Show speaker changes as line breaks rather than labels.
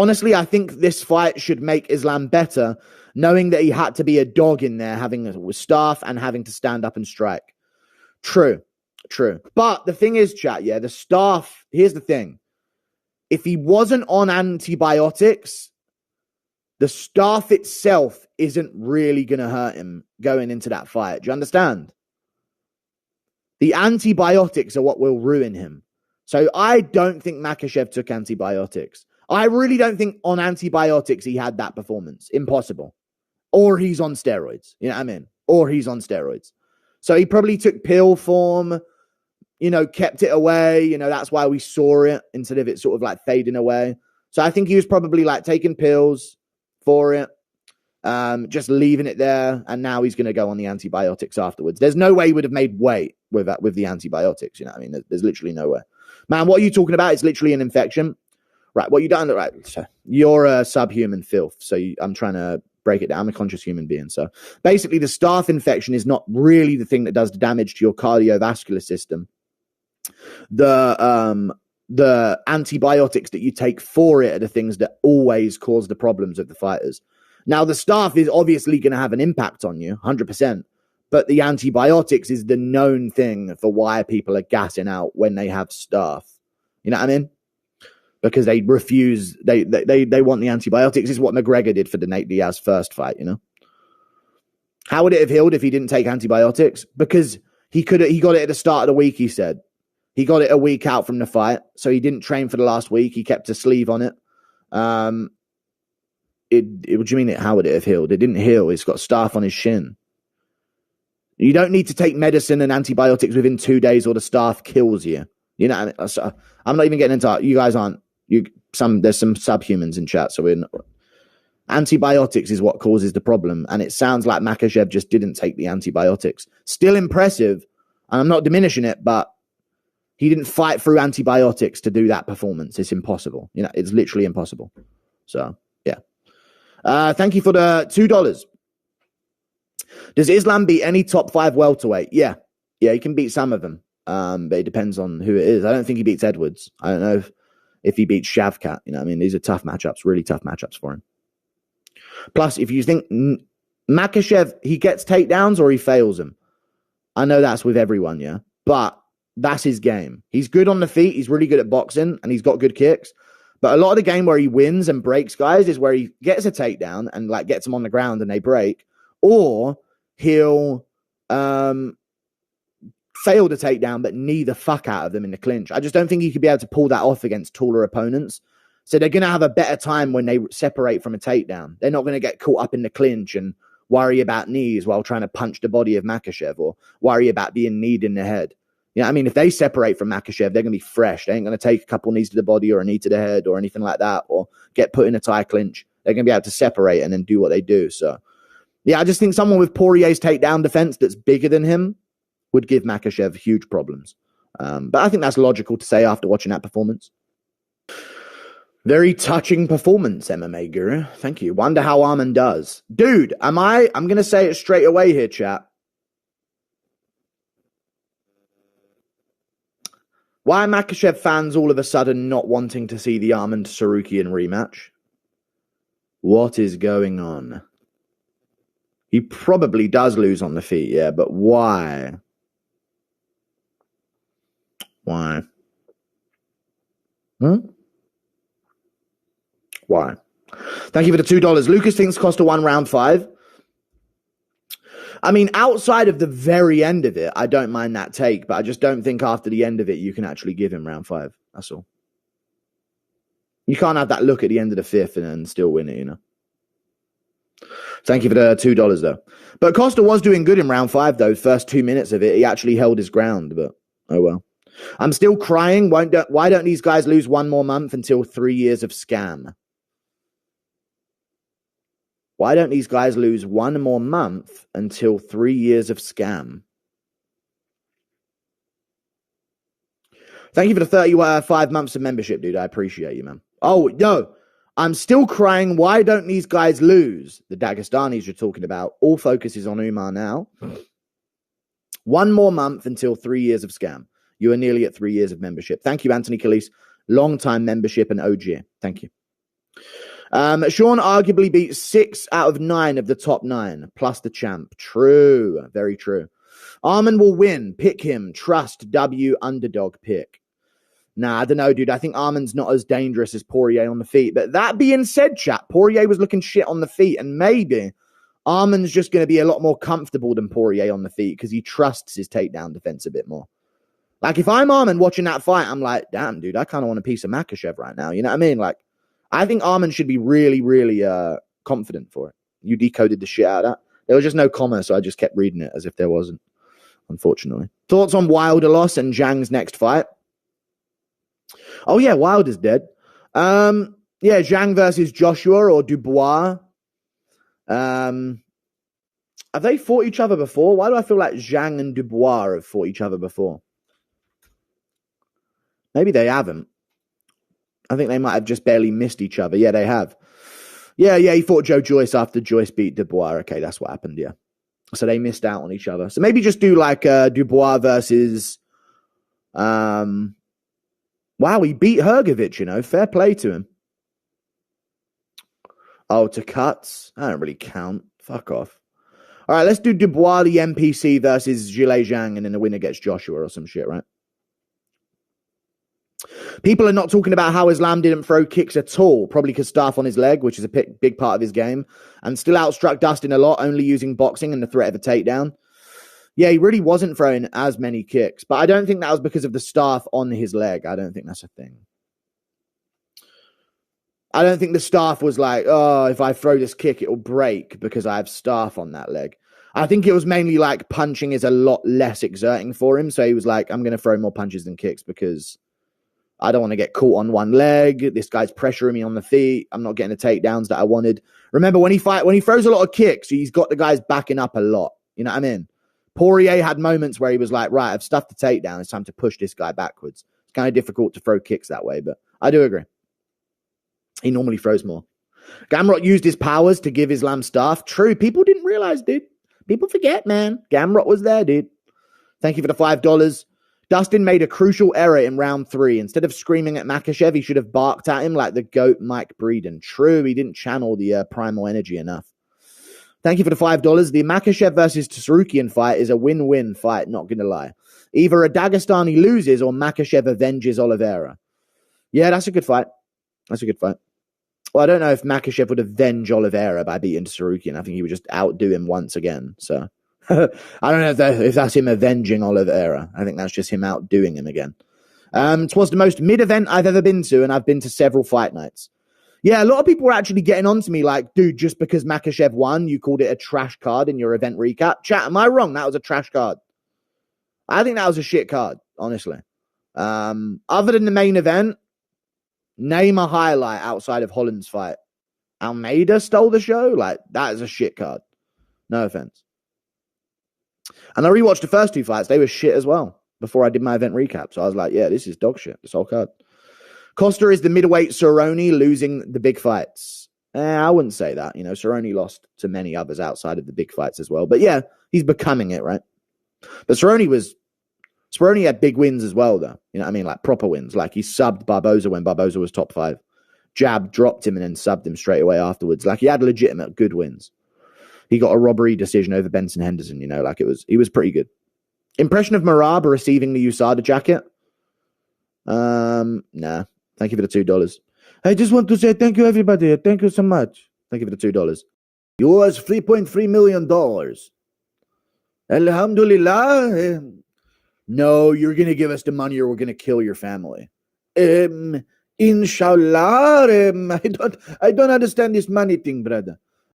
Honestly, I think this fight should make Islam better, knowing that he had to be a dog in there, having with Staph and having to stand up and strike. True. But the thing is, chat, the Staph, here's the thing. If he wasn't on antibiotics, the Staph itself isn't really going to hurt him going into that fight. Do you understand? The antibiotics are what will ruin him. So I don't think Makhachev took antibiotics. I really don't think on antibiotics he had that performance. Impossible. Or he's on steroids. You know what I mean? Or he's on steroids. So he probably took pill form, kept it away. That's why we saw it instead of it sort of like fading away. So I think he was probably like taking pills for it, just leaving it there. And now he's going to go on the antibiotics afterwards. There's no way he would have made weight with the antibiotics. You know what I mean? There's literally no way. Man, what are you talking about? It's literally an infection. Right, what you done? Right, you're a subhuman filth. So I'm trying to break it down. I'm a conscious human being. So basically, the Staph infection is not really the thing that does the damage to your cardiovascular system. The antibiotics that you take for it are the things that always cause the problems of the fighters. Now, the Staph is obviously going to have an impact on you, 100%. But the antibiotics is the known thing for why people are gassing out when they have Staph. You know what I mean? Because they refuse, they want the antibiotics. This is what McGregor did for the Nate Diaz first fight, How would it have healed if he didn't take antibiotics? Because he got it at the start of the week, he said. He got it a week out from the fight, so he didn't train for the last week. He kept a sleeve on it. What do you mean, how would it have healed? It didn't heal. It's got Staph on his shin. You don't need to take medicine and antibiotics within 2 days or the Staph kills you. I'm not even getting into it. You guys aren't. There's some subhumans in chat, so antibiotics is what causes the problem, and it sounds like Makhachev just didn't take the antibiotics. Still impressive, and I'm not diminishing it, but he didn't fight through antibiotics to do that performance. It's impossible. It's literally impossible. So, yeah. Thank you for the $2. Does Islam beat any top 5 welterweight? Yeah, he can beat some of them, but it depends on who it is. I don't think he beats Edwards. I don't know if he beats Shavkat. These are tough matchups, really tough matchups for him. Plus, if you think Makhachev, he gets takedowns or he fails them. I know that's with everyone, yeah, but that's his game. He's good on the feet. He's really good at boxing, and he's got good kicks. But a lot of the game where he wins and breaks guys is where he gets a takedown and like gets them on the ground and they break, or he'll fail to take down but knee the fuck out of them in the clinch. I just don't think he could be able to pull that off against taller opponents. So they're going to have a better time when they separate from a takedown. They're not going to get caught up in the clinch and worry about knees while trying to punch the body of Makhachev or worry about being kneed in the head. If they separate from Makhachev, they're going to be fresh. They ain't going to take a couple knees to the body or a knee to the head or anything like that or get put in a tie clinch. They're going to be able to separate and then do what they do. So, yeah, I just think someone with Poirier's takedown defense that's bigger than him would give Makhachev huge problems. But I think that's logical to say after watching that performance. Very touching performance, MMA Guru. Thank you. Wonder how Arman does. Dude, I'm going to say it straight away here, chat. Why are Makhachev fans all of a sudden not wanting to see the Arman Tsarukyan rematch? What is going on? He probably does lose on the feet, yeah, but why? Why? Why? Thank you for the $2. Lucas thinks Costa won round 5. Outside of the very end of it, I don't mind that take, but I just don't think after the end of it, you can actually give him round 5. That's all. You can't have that look at the end of the 5th and then still win it, Thank you for the $2, though. But Costa was doing good in round 5, though. First 2 minutes of it, he actually held his ground, but oh well. I'm still crying. Why don't these guys lose one more month until 3 years of scam? Why don't these guys lose one more month until 3 years of scam? Thank you for the 35 months of membership, dude. I appreciate you, man. Oh, no. I'm still crying. Why don't these guys lose? The Dagestanis you're talking about. All focus is on Umar now. One more month until 3 years of scam. You are nearly at 3 years of membership. Thank you, Anthony Calise. Long-time membership and OG. Thank you. Sean arguably beat 6 out of 9 of the top 9, plus the champ. True. Very true. Arman will win. Pick him. Trust W underdog pick. Nah, I don't know, dude. I think Arman's not as dangerous as Poirier on the feet. But that being said, chat, Poirier was looking shit on the feet. And maybe Arman's just going to be a lot more comfortable than Poirier on the feet because he trusts his takedown defense a bit more. Like, if I'm Arman watching that fight, I'm like, damn, dude, I kind of want a piece of Makhachev right now. You know what I mean? Like, I think Arman should be really, really confident for it. You decoded the shit out of that. There was just no comma, so I just kept reading it as if there wasn't, unfortunately. Thoughts on Wilder loss and Zhang's next fight? Oh, yeah, Wilder's dead. Yeah, Zhang versus Joshua or Dubois. Have they fought each other before? Why do I feel like Zhang and Dubois have fought each other before? Maybe they haven't. I think they might have just barely missed each other. Yeah, they have. Yeah, he fought Joe Joyce after Joyce beat Dubois. Okay, that's what happened, yeah. So they missed out on each other. So maybe just do like Dubois versus... Wow, he beat Hrgovic, you know. Fair play to him. Oh, to cuts? I don't really count. Fuck off. All right, let's do Dubois, the NPC, versus Zhilei Zhang, and then the winner gets Joshua or some shit, right? People are not talking about how Islam didn't throw kicks at all, probably because Staph on his leg, which is a big part of his game, and still outstruck Dustin a lot, only using boxing and the threat of a takedown. Yeah, he really wasn't throwing as many kicks, but I don't think that was because of the Staph on his leg. I don't think that's a thing. I don't think the Staph was like, oh, if I throw this kick, it'll break because I have Staph on that leg. I think it was mainly like punching is a lot less exerting for him, so he was like, I'm going to throw more punches than kicks because I don't want to get caught on one leg. This guy's pressuring me on the feet. I'm not getting the takedowns that I wanted. Remember, when he throws a lot of kicks, he's got the guys backing up a lot. You know what I mean? Poirier had moments where he was like, right, I've stuffed the takedown. It's time to push this guy backwards. It's kind of difficult to throw kicks that way, but I do agree. He normally throws more. Gamrot used his powers to give Islam Staph. True. People didn't realize, dude. People forget, man. Gamrot was there, dude. Thank you for the $5. Dustin made a crucial error in round 3. Instead of screaming at Makhachev, he should have barked at him like the GOAT Mike Breeden. True, he didn't channel the primal energy enough. Thank you for the $5. The Makhachev versus Tsarukyan fight is a win-win fight, not going to lie. Either a Dagestani loses or Makhachev avenges Oliveira. Yeah, that's a good fight. That's a good fight. Well, I don't know if Makhachev would avenge Oliveira by beating Tsarukyan. I think he would just outdo him once again, so... I don't know if that's him avenging Oliveira. I think that's just him outdoing him again. It was the most mid-event I've ever been to, and I've been to several fight nights. Yeah, a lot of people were actually getting on to me like, dude, just because Makhachev won, you called it a trash card in your event recap. Chat, am I wrong? That was a trash card. I think that was a shit card, honestly. Other than the main event, name a highlight outside of Holland's fight. Almeida stole the show? Like, that is a shit card. No offense. And I rewatched the first 2 fights. They were shit as well before I did my event recap. So I was like, yeah, this is dog shit. This whole card. Costa is the middleweight Cerrone losing the big fights. I wouldn't say that. You know, Cerrone lost to many others outside of the big fights as well. But yeah, he's becoming it, right? But Cerrone had big wins as well, though. You know what I mean? Like proper wins. Like he subbed Barboza when Barboza was top 5. Jab dropped him and then subbed him straight away afterwards. Like he had legitimate good wins. He got a robbery decision over Benson Henderson, you know, like he was pretty good. Impression of Marab receiving the USADA jacket? Nah. Thank you for the $2. I just want to say thank you, everybody. Thank you so much. Thank you for the $2. Yours, $3.3 million. Alhamdulillah. No, you're going to give us the money or we're going to kill your family. Inshallah. I don't understand this money thing, brother.